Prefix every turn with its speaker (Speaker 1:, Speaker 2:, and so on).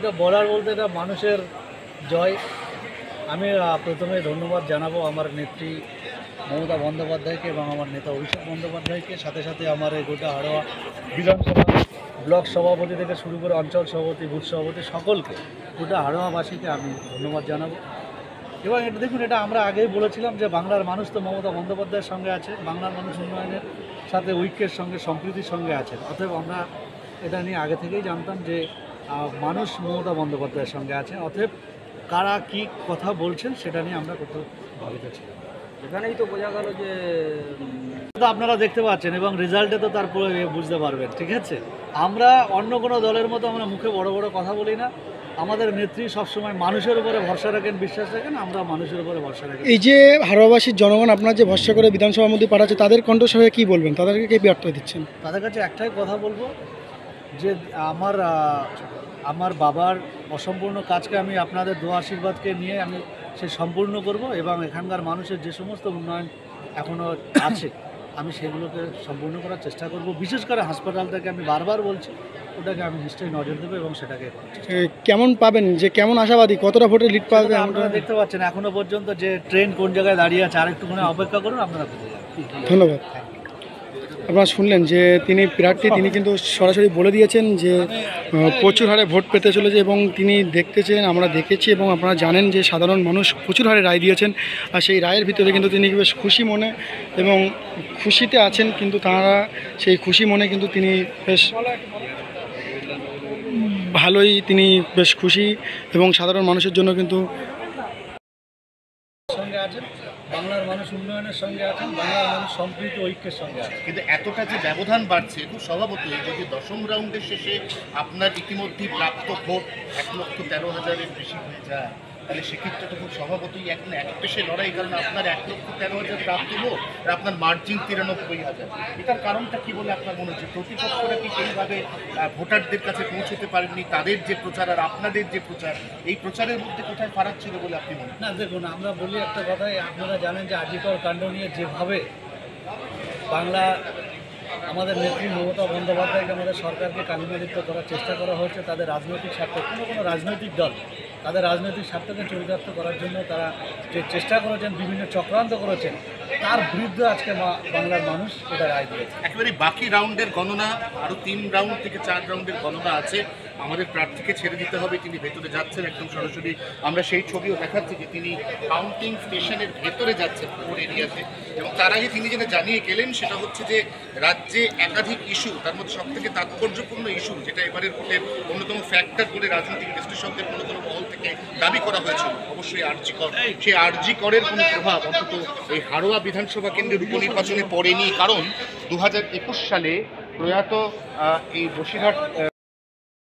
Speaker 1: এটা বলার বলতে এটা মানুষের জয়। আমি প্রথমে ধন্যবাদ জানাবো আমার নেত্রী মমতা বন্দ্যোপাধ্যায়কে এবং আমার নেতা অভিষেক বন্দ্যোপাধ্যায়কে, সাথে সাথে আমার এই গোটা হাড়োয়া বিধানসভা ব্লক সভাপতি থেকে শুরু করে অঞ্চল সভাপতি, বুথ সভাপতি সকলকে, গোটা হাড়োয়াবাসীকে আমি ধন্যবাদ জানাবো। এবং এটা দেখুন, এটা আমরা আগেই বলেছিলাম যে বাংলার মানুষ তো মমতা বন্দ্যোপাধ্যায়ের সঙ্গে আছে, বাংলার মানুষ উন্নয়নের সাথে ঐক্যের সঙ্গে সম্প্রীতির সঙ্গে আছে। অতএব আমরা এটা নিয়ে আগে থেকেই জানতাম যে মানুষ মমতা বন্দ্যোপাধ্যায়ের সঙ্গে আছে। অতএব কারা কী কথা বলছেন সেটা নিয়ে আমরা কোথাও ভাবিতেছিলাম।
Speaker 2: এখানেই তো বোঝা গেল যে
Speaker 1: তো আপনারা দেখতে পাচ্ছেন এবং রেজাল্টে তো তারপরে বুঝতে পারবেন। ঠিক আছে, আমরা অন্য কোনো দলের মতো আমরা মুখে বড় বড় কথা বলি না। আমাদের নেত্রী সবসময় মানুষের উপরে ভরসা রাখেন, বিশ্বাস রাখেন, আমরা মানুষের উপরে ভরসা রাখি।
Speaker 3: এই যে হাড়োয়াবাসীর জনগণ আপনার যে ভরসা করে বিধানসভার মধ্যে পাঠাচ্ছে, তাদের কণ্ঠস্বরে কী বলবেন, তাদেরকে কী বার্তা দিচ্ছেন?
Speaker 1: তাদের কাছে একটাই কথা বলবো যে আমার বাবার অসম্পূর্ণ কাজকে আমি আপনাদের দোয়া আশীর্বাদকে নিয়ে আমি সে সম্পূর্ণ করব এবং এখানকার মানুষের যে সমস্ত উন্নয়ন এখনও আছে আমি সেগুলোকে সম্পূর্ণ করার চেষ্টা করব। বিশেষ করে হাসপাতালটাকে আমি বারবার বলছি, ওটাকে আমি নিশ্চয়ই নজর দেবো এবং সেটাকে
Speaker 3: কেমন পাবেন, যে কেমন আশাবাদী, কতটা ভোটে লিড পাবে?
Speaker 1: আপনারা দেখতে পাচ্ছেন এখনও পর্যন্ত যে ট্রেন কোন জায়গায় দাঁড়িয়ে আছে, আরেকটুখানি অপেক্ষা করুন, আপনারা বুঝে যাবেন।
Speaker 3: ধন্যবাদ। আপনারা শুনলেন যে তিনি প্রার্থী, তিনি কিন্তু সরাসরি বলে দিয়েছেন যে প্রচুর হারে ভোট পেতে চলেছে এবং তিনি দেখতেছেন, আমরা দেখেছি এবং আপনারা জানেন যে সাধারণ মানুষ প্রচুর হারে রায় দিয়েছেন। আর সেই রায়ের ভিতরে কিন্তু তিনি বেশ খুশি মনে এবং খুশিতে আছেন, কিন্তু তারা সেই খুশি মনে কিন্তু তিনি বেশ ভালোই, তিনি বেশ খুশি এবং সাধারণ মানুষের জন্য কিন্তু
Speaker 1: সঙ্গে আছেন, বাংলার মানুষ উন্নয়নের সঙ্গে আছেন, বাংলার মানুষ সম্প্রীতি ঐক্যের সঙ্গে আছেন।
Speaker 4: কিন্তু এতটা যে ব্যবধান বাড়ছে, খুব স্বভাবতই যদি দশম রাউন্ডের শেষে আপনার ইতিমধ্যেই প্রাপ্ত ভোট 1,13,000-এর বেশি হয়ে যায়, তাহলে সেক্ষেত্রে তো খুব স্বভাবতই এখন এক পেশে লড়াই, কারণ আপনার 1,13,000 প্রাপ্ত ভোট আর আপনার মার্জিন 93,000। এটার কারণটা কি বলে আপনার মনে হচ্ছে? প্রতিপক্ষরা কি সেইভাবে ভোটারদের কাছে পৌঁছতে পারেননি? তাদের যে প্রচার আর আপনাদের যে প্রচার, এই প্রচারের মধ্যে কোথায় ফারাক ছিল বলে আপনি মনে করেন?
Speaker 1: না দেখুন, আমরা বলি একটা কথাই, আপনারা জানেন যে আজিকর কাণ্ড নিয়ে যেভাবে বাংলা আমাদের নেত্রী মমতা বন্দ্যোপাধ্যায়কে, আমাদের সরকারকে কালিমালিপ্ত করার চেষ্টা করা হয়েছে তাদের রাজনৈতিক স্বার্থে। কোনো রাজনৈতিক দল তাদের রাজনৈতিক স্বার্থকে চরিতার্থ করার জন্য তারা যে চেষ্টা করেছেন, বিভিন্ন চক্রান্ত করেছেন, তার বিরুদ্ধে আজকে বাংলার মানুষ এটা রায় দিয়েছে।
Speaker 4: একেবারে বাকি রাউন্ডের গণনা, আরও 3 রাউন্ড থেকে 4 রাউন্ডের গণনা আছে। আমাদের প্রার্থীকে ছেড়ে দিতে হবে, তিনি ভেতরে যাচ্ছেন একদম সরাসরি। আমরা সেই ছবিও দেখাচ্ছি যে তিনি কাউন্টিং স্টেশনের ভেতরে যাচ্ছেন পুরো এরিয়াতে। এবং তার আগে তিনি যেটা জানিয়ে গেলেন সেটা হচ্ছে যে রাজ্যে একাধিক ইস্যু, তার মধ্যে সবথেকে তাৎপর্যপূর্ণ ইস্যু যেটা এবারের ভোটের অন্যতম ফ্যাক্টর বলে রাজনৈতিক বিশ্লেষকদের কোনো মহল থেকে দাবি করা হয়েছিল, অবশ্যই আরজি কর। সেই আরজি করের কোনো প্রভাব অন্তত এই হাড়োয়া বিধানসভা কেন্দ্রের উপনির্বাচনে পড়েনি, কারণ 2021 সালে প্রয়াত এই বসিরহাট